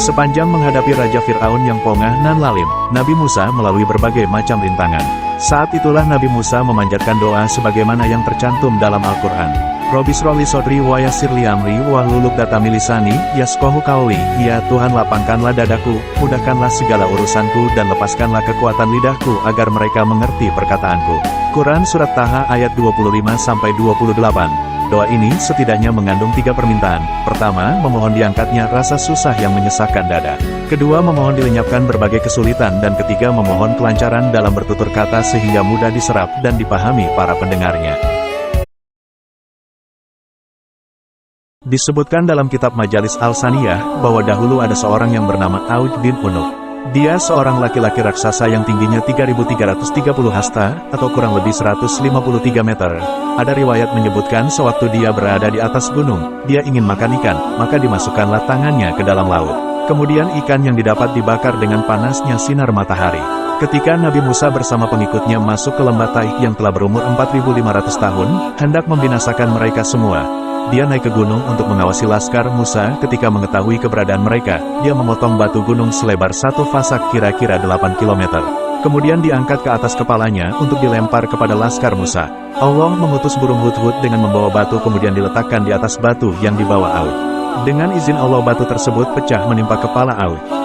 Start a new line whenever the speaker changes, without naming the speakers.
Sepanjang menghadapi Raja Fir'aun yang pongah dan lalim, Nabi Musa melalui berbagai macam rintangan. Saat itulah Nabi Musa memanjatkan doa sebagaimana yang tercantum dalam Al-Quran. Robisroli sodri wa yassirli amri wahlul 'uqdatam min lisani yafqahu qawli. Ya Tuhan, lapangkanlah dadaku, mudahkanlah segala urusanku dan lepaskanlah kekuatan lidahku agar mereka mengerti perkataanku. Quran Surat Taha ayat 25-28. Doa ini setidaknya mengandung 3 permintaan. Pertama, memohon diangkatnya rasa susah yang menyesakkan dada. Kedua, memohon dilenyapkan berbagai kesulitan. Dan ketiga, memohon kelancaran dalam bertutur kata sehingga mudah diserap dan dipahami para pendengarnya. Disebutkan dalam kitab Majalis Al-Saniyah, bahwa dahulu ada seorang yang bernama Aud bin Unuk. Dia seorang laki-laki raksasa yang tingginya 3.330 hasta, atau kurang lebih 153 meter. Ada riwayat menyebutkan sewaktu dia berada di atas gunung, dia ingin makan ikan, maka dimasukkanlah tangannya ke dalam laut. Kemudian ikan yang didapat dibakar dengan panasnya sinar matahari. Ketika Nabi Musa bersama pengikutnya masuk ke lembah Taik yang telah berumur 4.500 tahun, hendak membinasakan mereka semua. Dia naik ke gunung untuk mengawasi laskar Musa. Ketika mengetahui keberadaan mereka, dia memotong batu gunung selebar 1 fasak kira-kira 8 km. Kemudian diangkat ke atas kepalanya untuk dilempar kepada laskar Musa. Allah mengutus burung hudhud dengan membawa batu kemudian diletakkan di atas batu yang dibawa Aud. Dengan izin Allah batu tersebut pecah menimpa kepala Aud.